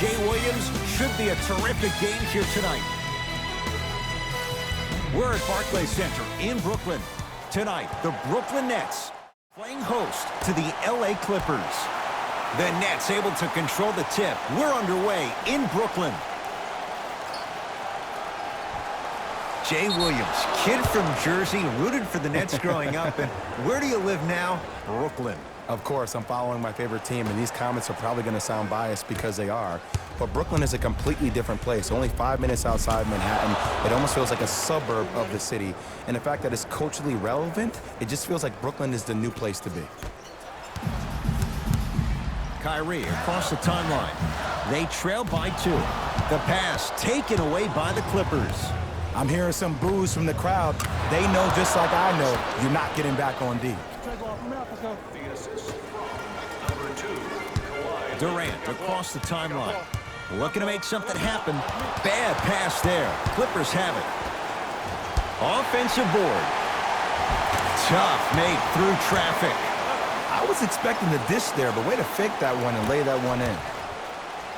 Jay Williams. Should be a terrific game here tonight. We're at Barclays Center in Brooklyn. Tonight, the Brooklyn Nets playing host to the LA Clippers. The Nets able to control the tip. We're underway in Brooklyn. Jay Williams, kid from Jersey, rooted for the Nets growing up. And where do you live now? Brooklyn. Of course, I'm following my favorite team, and these comments are probably going to sound biased because they are. But Brooklyn is a completely different place. Only 5 minutes outside Manhattan. It almost feels like a suburb of the city. And the fact that it's culturally relevant, it just feels like Brooklyn is the new place to be. Kyrie across the timeline. They trail by 2. The pass taken away by the Clippers. I'm hearing some boos from the crowd. They know just like I know you're not getting back on D. Durant across the timeline. Looking to make something happen. Bad pass there. Clippers have it. Offensive board. Tough make through traffic. I was expecting the dish there, but way to fake that one and lay that one in.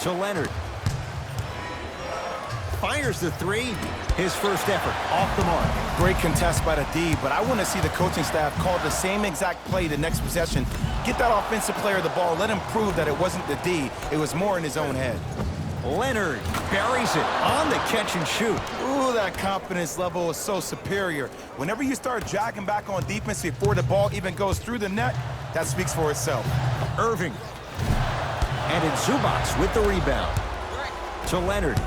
To Leonard. Fires the 3. His first effort off the mark. Great contest by the D, but I want to see the coaching staff call the same exact play the next possession. Get that offensive player the ball. Let him prove that it wasn't the D. It was more in his own head. Leonard buries it on the catch and shoot. Ooh, that confidence level is so superior. Whenever you start jogging back on defense before the ball even goes through the net, that speaks for itself. Irving. And it's Zubac with the rebound. To Leonard.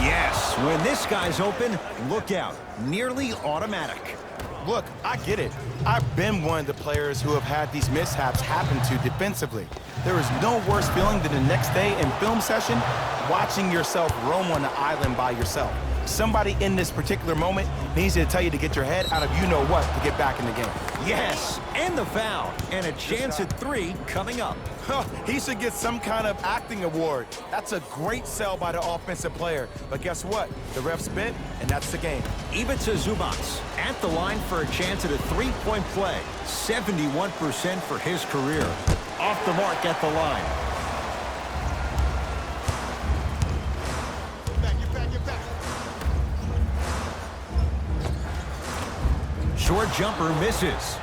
Yes, when this guy's open, look out. Nearly automatic. Look, I get it. I've been one of the players who have had these mishaps happen to defensively. There is no worse feeling than the next day in film session watching yourself roam on the island by yourself. Somebody in this particular moment needs to tell you to get your head out of you-know-what to get back in the game. Yes, and the foul. And a chance at 3 coming up. He should get some kind of acting award. That's a great sell by the offensive player. But guess what? The ref spit, and that's the game. Ivica Zubac at the line for a chance at a 3-point play. 71% for his career. Off the mark at the line. Short jumper misses.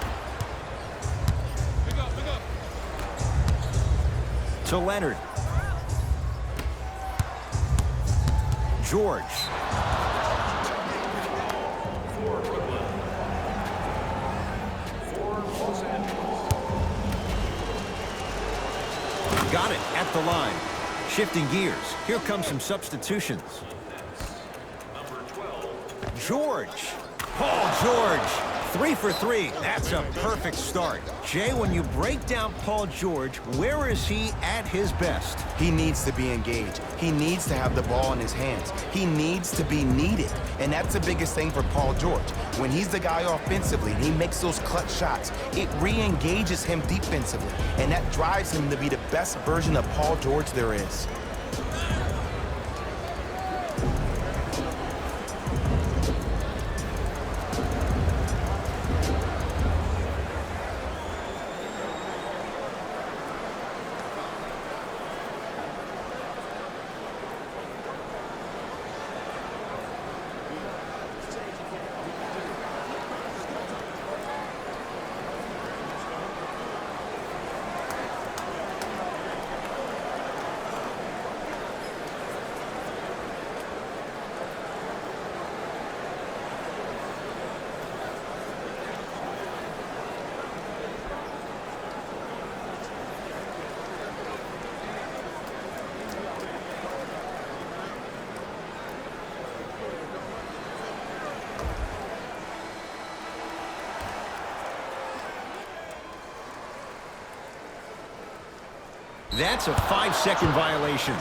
To Leonard. George. Got it at the line. Shifting gears. Here come some substitutions. George. Paul George. 3 for 3. That's a perfect start. Jay, when you break down Paul George, where is he at his best? He needs to be engaged. He needs to have the ball in his hands. He needs to be needed. And that's the biggest thing for Paul George. When he's the guy offensively and he makes those clutch shots, it re-engages him defensively. And that drives him to be the best version of Paul George there is. That's a 5-second violation.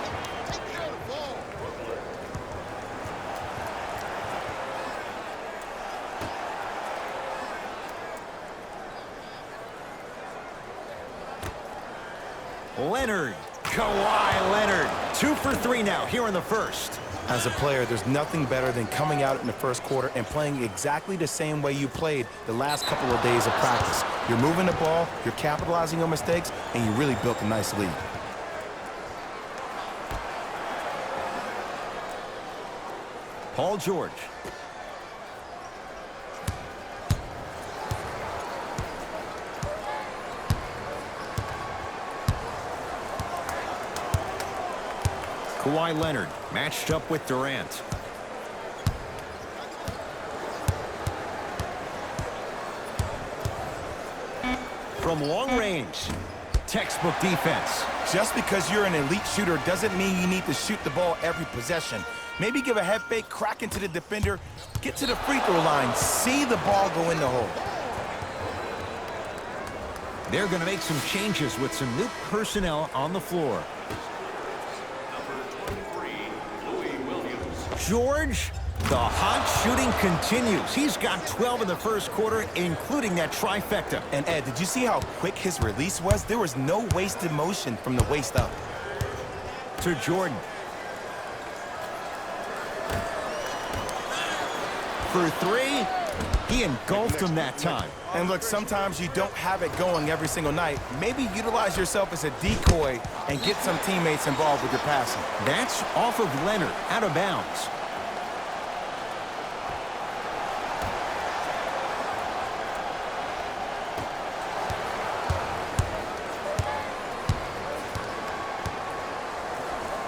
Leonard Kawhi Leonard, 2 for 3 now here in the first. As a player, there's nothing better than coming out in the first quarter and playing exactly the same way you played the last couple of days of practice. You're moving the ball, you're capitalizing on mistakes, and you really built a nice lead. Paul George. Kawhi Leonard matched up with Durant. From long range, textbook defense. Just because you're an elite shooter doesn't mean you need to shoot the ball every possession. Maybe give a head fake, crack into the defender, get to the free throw line, see the ball go in the hole. They're going to make some changes with some new personnel on the floor. George, the hot shooting continues. He's got 12 in the first quarter, including that trifecta. And Ed, did you see how quick his release was? There was no wasted motion from the waist up. To Jordan. For 3, he engulfed him that time. And look, sometimes you don't have it going every single night. Maybe utilize yourself as a decoy and get some teammates involved with your passing. That's off of Leonard, out of bounds.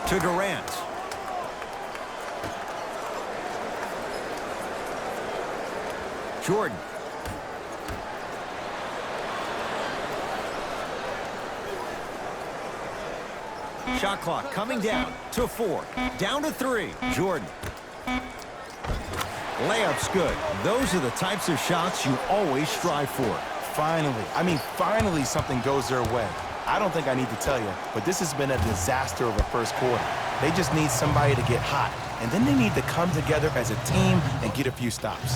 To Durant. Jordan. Shot clock coming down to 4. Down to 3. Jordan. Layup's good. Those are the types of shots you always strive for. Finally something goes their way. I don't think I need to tell you, but this has been a disaster of a first quarter. They just need somebody to get hot, and then they need to come together as a team and get a few stops.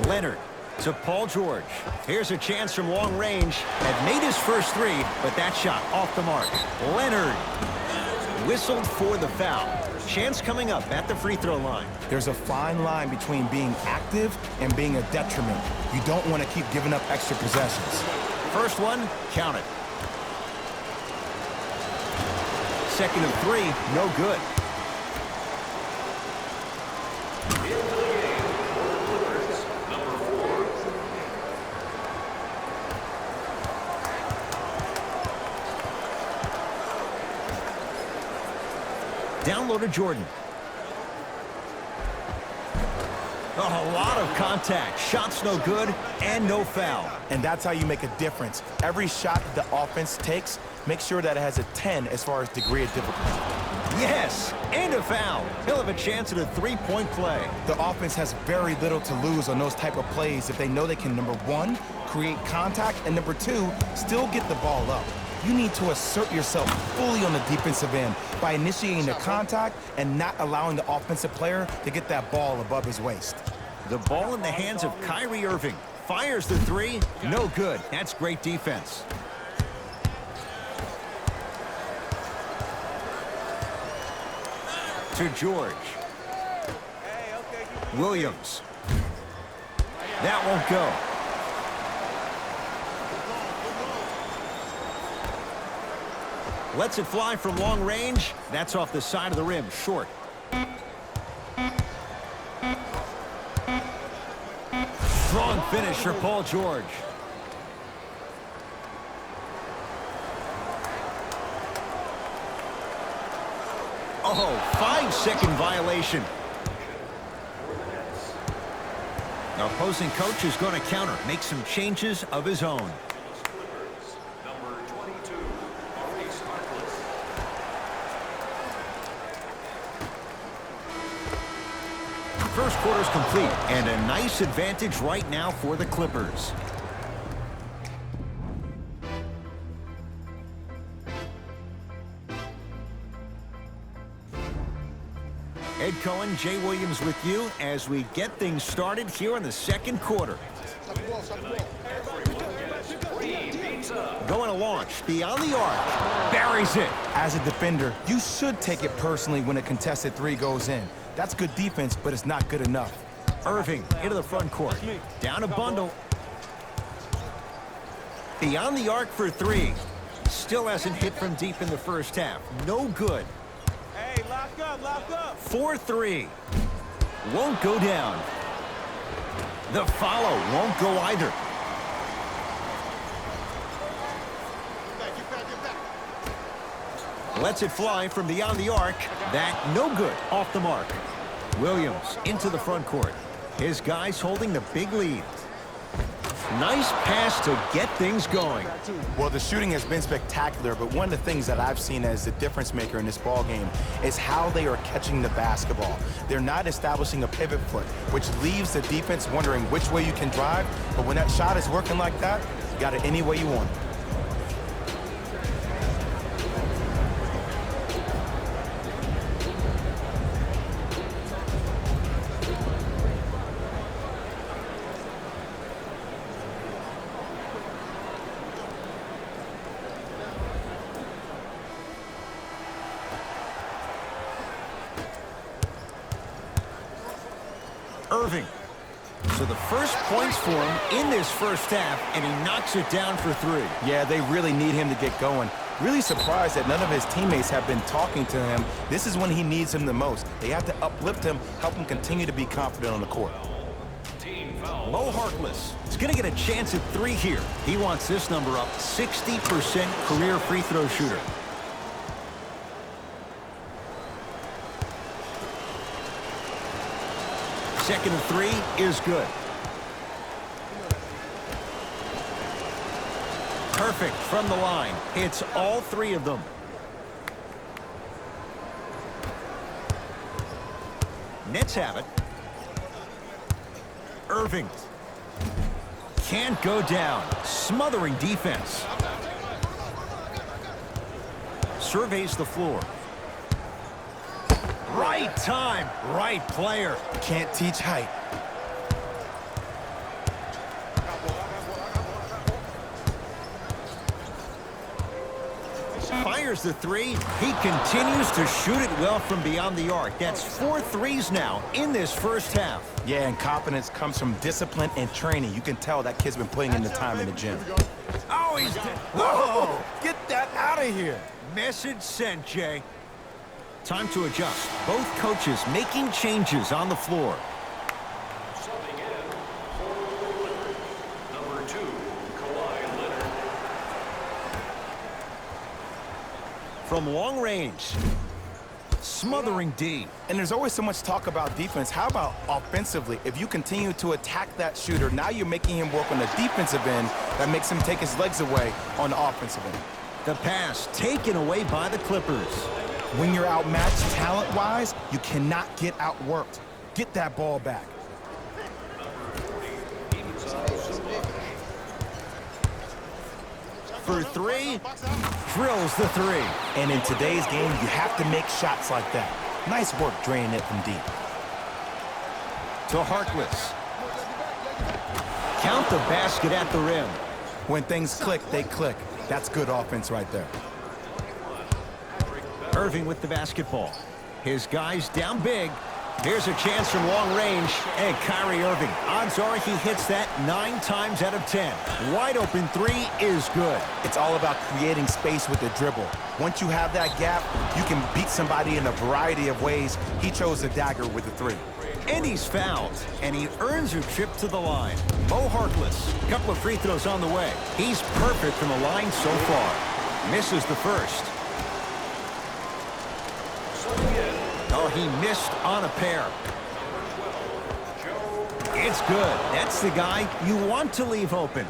Leonard to Paul George. Here's a chance from long range. Had made his first 3, but that shot off the mark. Leonard whistled for the foul. Chance coming up at the free throw line. There's a fine line between being active and being a detriment. You don't want to keep giving up extra possessions. First one, count it. Second of 3, no good. Down low to Jordan. Oh, a lot of contact. Shots no good and no foul. And that's how you make a difference. Every shot that the offense takes, make sure that it has a 10 as far as degree of difficulty. Yes, and a foul. He'll have a chance at a 3-point play. The offense has very little to lose on those type of plays if they know they can, number 1, create contact, and number 2, still get the ball up. You need to assert yourself fully on the defensive end by initiating the contact and not allowing the offensive player to get that ball above his waist. The ball in the hands of Kyrie Irving. Fires the 3. No good. That's great defense. To George. Williams. That won't go. Lets it fly from long range. That's off the side of the rim, short. Strong finish for Paul George. Oh, 5-second violation. The opposing coach is going to counter, make some changes of his own. First quarter's complete, and a nice advantage right now for the Clippers. Head Cohen, Jay Williams with you as we get things started here in the second quarter. Going to launch beyond the arc. Buries it. As a defender, you should take it personally when a contested three goes in. That's good defense, but it's not good enough. Irving into the front court. Down a bundle. Beyond the arc for three. Still hasn't hit from deep in the first half. No good. Hey, lock up. 4-3. Won't go down. The follow won't go either. Lets it fly from beyond the arc. That no good. Off the mark. Williams into the front court. His guys holding the big lead. Nice pass to get things going. Well, the shooting has been spectacular, but one of the things that I've seen as the difference maker in this ball game is how they are catching the basketball. They're not establishing a pivot foot, which leaves the defense wondering which way you can drive, but when that shot is working like that, you got it any way you want. Irving. So the first points for him in this first half, and he knocks it down for three. Yeah, they really need him to get going. Really surprised that none of his teammates have been talking to him. This is when he needs him the most. They have to uplift him, help him continue to be confident on the court. Mo Harkless is going to get a chance at three here. He wants this number up. 60% career free throw shooter. Second and three is good. Perfect from the line. It's all three of them. Nets have it. Irving. Can't go down. Smothering defense. Surveys the floor. Right time, right player. Can't teach height. Fires the three. He continues to shoot it well from beyond the arc. That's 4 threes now in this first half. Yeah, and confidence comes from discipline and training. You can tell that kid's been putting in the time in the gym. Oh, he's... Whoa! Get that out of here! Message sent, Jay. Time to adjust. Both coaches making changes on the floor. Subbing in for number 2, Rylinnolin. From long range. Smothering D. And there's always so much talk about defense. How about offensively? If you continue to attack that shooter, now you're making him work on the defensive end. That makes him take his legs away on the offensive end. The pass taken away by the Clippers. When you're outmatched talent-wise, you cannot get outworked. Get that ball back. For three, drills the three. And in today's game, you have to make shots like that. Nice work draining it from deep. To Harkless. Count the basket at the rim. When things click, they click. That's good offense right there. Irving with the basketball. His guys down big. Here's a chance from long range. And Kyrie Irving, odds are he hits that 9 times out of 10. Wide open three is good. It's all about creating space with the dribble. Once you have that gap, you can beat somebody in a variety of ways. He chose the dagger with the three. And he's fouled, and he earns a trip to the line. Mo Harkless, a couple of free throws on the way. He's perfect from the line so far. Misses the first. Oh, he missed on a pair. It's good. That's the guy you want to leave open.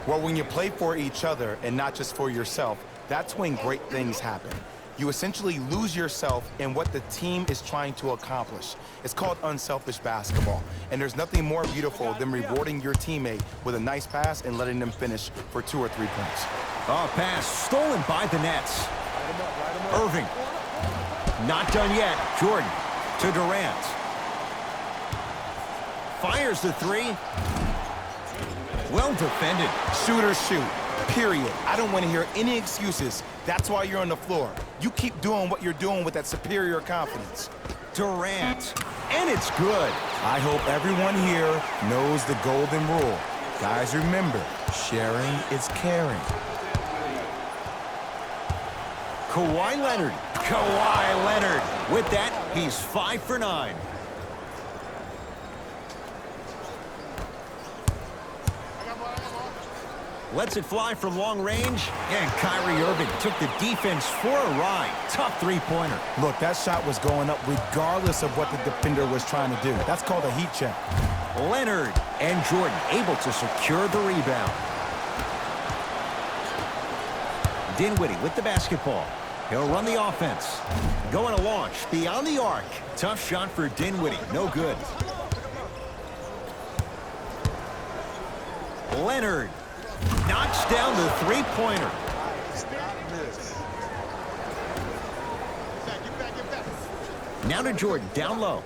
Well, when you play for each other and not just for yourself, that's when great things happen. You essentially lose yourself in what the team is trying to accomplish. It's called unselfish basketball. And there's nothing more beautiful than rewarding your teammate with a nice pass and letting them finish for 2 or 3 points. Oh, pass stolen by the Nets. Irving. Not done yet. Jordan to Durant. Fires the three. Well defended. Shooters shoot, period. I don't want to hear any excuses. That's why you're on the floor. You keep doing what you're doing with that superior confidence. Durant. And it's good. I hope everyone here knows the golden rule. Guys, remember, sharing is caring. Kawhi Leonard. Kawhi Leonard. With that, he's 5 for 9. Lets it fly from long range, and Kyrie Irving took the defense for a ride. Tough three-pointer. Look, that shot was going up regardless of what the defender was trying to do. That's called a heat check. Leonard and Jordan able to secure the rebound. Dinwiddie with the basketball. He'll run the offense. Going to launch beyond the arc. Tough shot for Dinwiddie. No good. Leonard knocks down the three-pointer. Now to Jordan, down low.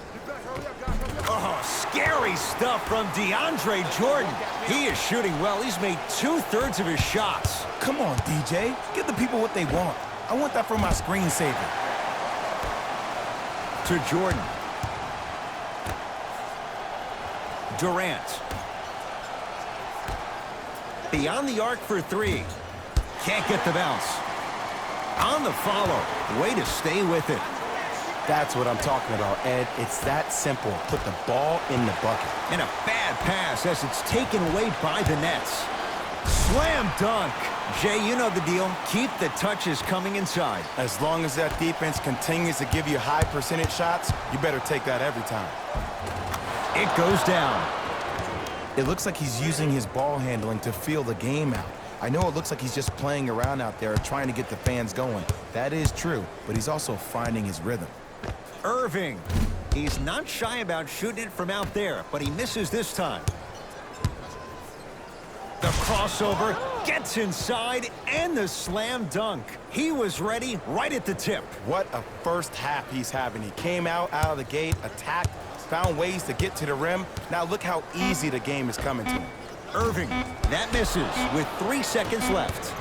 Oh, scary stuff from DeAndre Jordan. He is shooting well. He's made 2/3 of his shots. Come on, DJ. Give the people what they want. I want that for my screensaver. To Jordan. Durant. Beyond the arc for three. Can't get the bounce. On the follow. Way to stay with it. That's what I'm talking about, Ed. It's that simple. Put the ball in the bucket. And a bad pass as it's taken away by the Nets. Slam dunk. Jay, you know the deal. Keep the touches coming inside. As long as that defense continues to give you high percentage shots, you better take that every time. It goes down. It looks like he's using his ball handling to feel the game out. I know it looks like he's just playing around out there trying to get the fans going. That is true, but he's also finding his rhythm. Irving. He's not shy about shooting it from out there, but he misses this time. The crossover gets inside and the slam dunk. He was ready right at the tip. What a first half he's having. He came out of the gate, attacked, found ways to get to the rim. Now look how easy the game is coming to him. Irving, that misses with 3 seconds left.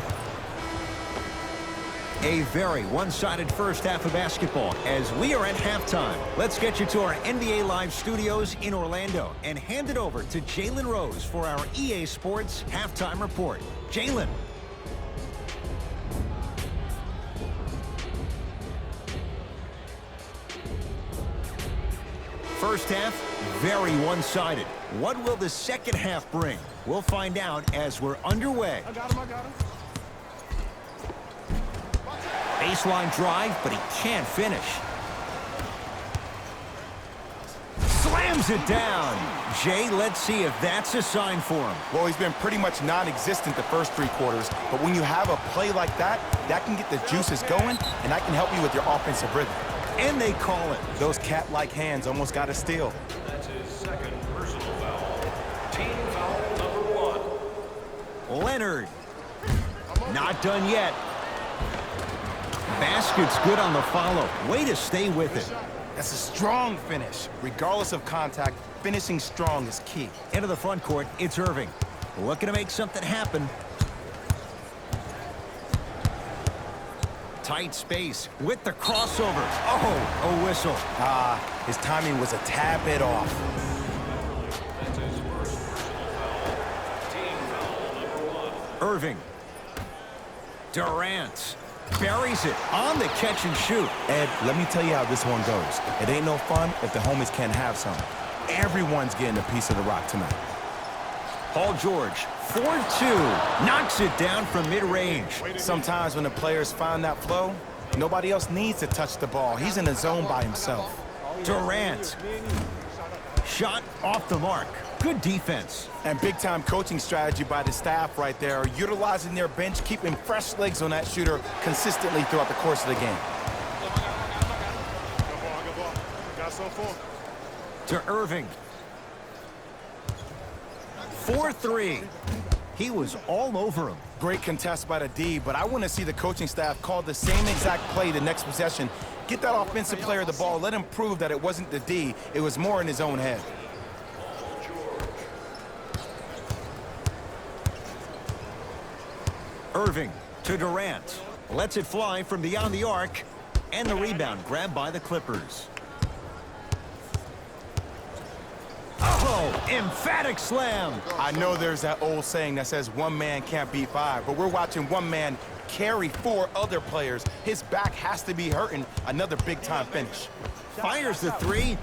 A very one-sided first half of basketball as we are at halftime. Let's get you to our NBA Live studios in Orlando and hand it over to Jalen Rose for our EA Sports halftime report. Jalen. First half, very one-sided. What will the second half bring? We'll find out as we're underway. I got him. Baseline drive, but he can't finish. Slams it down. Jay, let's see if that's a sign for him. Well, he's been pretty much non-existent the first 3 quarters, but when you have a play like that, that can get the juices going, and that can help you with your offensive rhythm. And they call it. Those cat-like hands almost got a steal. That's his second personal foul. Team foul number 1. Leonard. Not done yet. Basket's good on the follow. Way to stay with it. That's a strong finish. Regardless of contact, finishing strong is key. Into the front court, it's Irving. Looking to make something happen. Tight space with the crossover. Oh, a whistle. His timing was a tad bit off. That's his first personal foul. Team foul number 1. Irving. Durant. Buries it on the catch and shoot. Ed, let me tell you how this one goes. It ain't no fun if the homies can't have some. Everyone's getting a piece of the rock tonight. Paul George, 4-2, knocks it down from mid-range. Sometimes when the players find that flow, nobody else needs to touch the ball. He's in the zone by himself. Durant. Shot off the mark. Good defense. And big-time coaching strategy by the staff right there, utilizing their bench, keeping fresh legs on that shooter consistently throughout the course of the game. To Irving. 4-3. He was all over him. Great contest by the D, but I want to see the coaching staff call the same exact play the next possession Get that offensive player the ball. Let him prove that it wasn't the D. It was more in his own head. Irving to Durant. Lets it fly from beyond the arc. And the rebound grabbed by the Clippers. Oh, emphatic slam. I know there's that old saying that says one man can't beat five, but we're watching one man carry four other players. His back has to be hurting. Another big-time finish. Fires the three.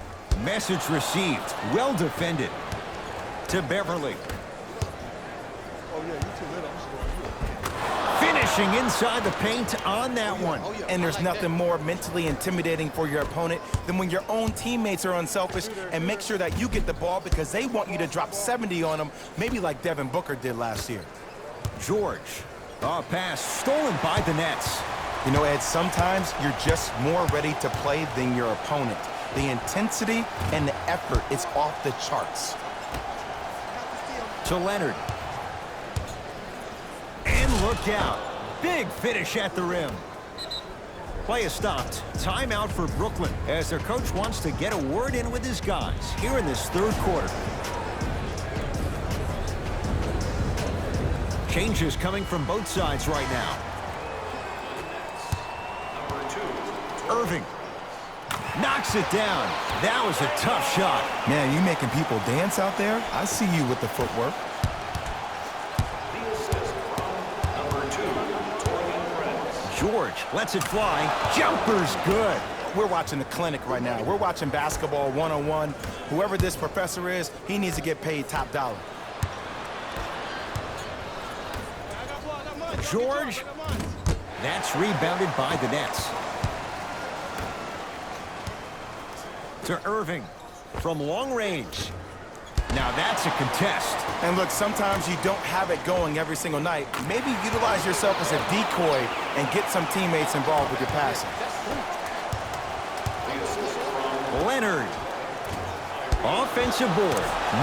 Message received. Well defended. To Beverly. Finishing inside the paint on that one. And there's nothing more mentally intimidating for your opponent than when your own teammates are unselfish and make sure that you get the ball because they want you to drop 70 on them, maybe like Devin Booker did last year. George. Oh, pass stolen by the Nets. You know, Ed, sometimes you're just more ready to play than your opponent. The intensity and the effort is off the charts. To Leonard. And look out. Big finish at the rim. Play is stopped. Timeout for Brooklyn as their coach wants to get a word in with his guys here in this third quarter. Changes coming from both sides right now. Irving knocks it down. That was a tough shot. Man, you making people dance out there? I see you with the footwork. George lets it fly. Jumper's good. We're watching the clinic right now. We're watching basketball one-on-one. Whoever this professor is, he needs to get paid top dollar. George. That's rebounded by the Nets. To Irving from long range. Now that's a contest. And look, sometimes you don't have it going every single night. Maybe utilize yourself as a decoy and get some teammates involved with your passing. Leonard. Offensive board.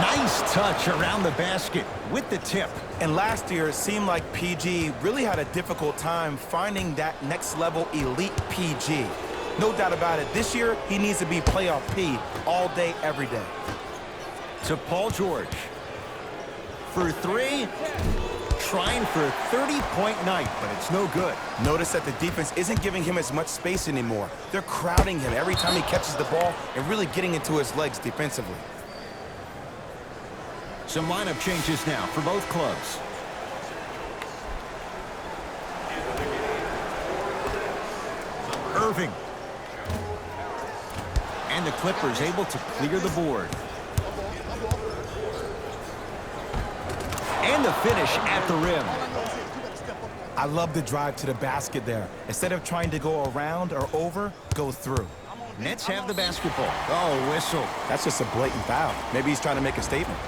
Nice touch around the basket with the tip. And last year, it seemed like PG really had a difficult time finding that next level elite PG. No doubt about it. This year, he needs to be playoff P all day, every day. To Paul George. For three. Trying for a 30-point night, but it's no good. Notice that the defense isn't giving him as much space anymore. They're crowding him every time he catches the ball and really getting into his legs defensively. Some lineup changes now for both clubs. Irving. And the Clippers able to clear the board. And the finish at the rim. I love the drive to the basket there. Instead of trying to go around or over, go through. Nets have the basketball. Oh, whistle. That's just a blatant foul. Maybe he's trying to make a statement.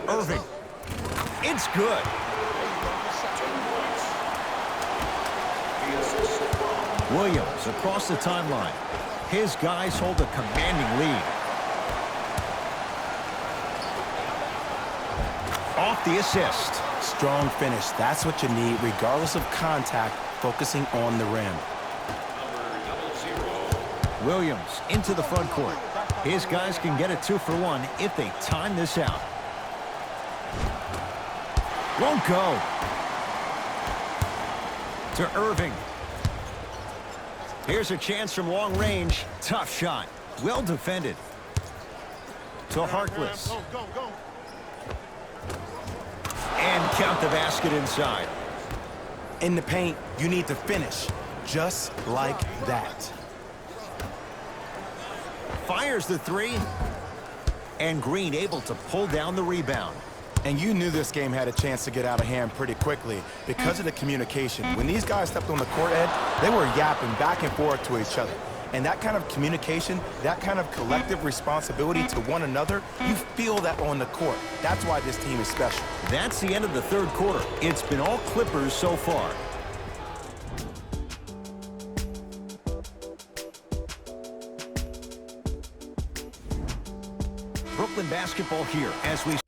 Irving. It's good. Williams across the timeline. His guys hold a commanding lead. Off the assist. Strong finish. That's what you need, regardless of contact, focusing on the rim. Williams into the front court. His guys can get a 2-for-1 if they time this out. Won't go. To Irving. Here's a chance from long range. Tough shot. Well defended. To Harkless. And count the basket inside. In the paint, you need to finish just like that. Fires the three. And Green able to pull down the rebound. And you knew this game had a chance to get out of hand pretty quickly because of the communication. When these guys stepped on the court, Ed, they were yapping back and forth to each other. And that kind of communication, that kind of collective responsibility to one another, you feel that on the court. That's why this team is special. That's the end of the third quarter. It's been all Clippers so far. Brooklyn basketball here as we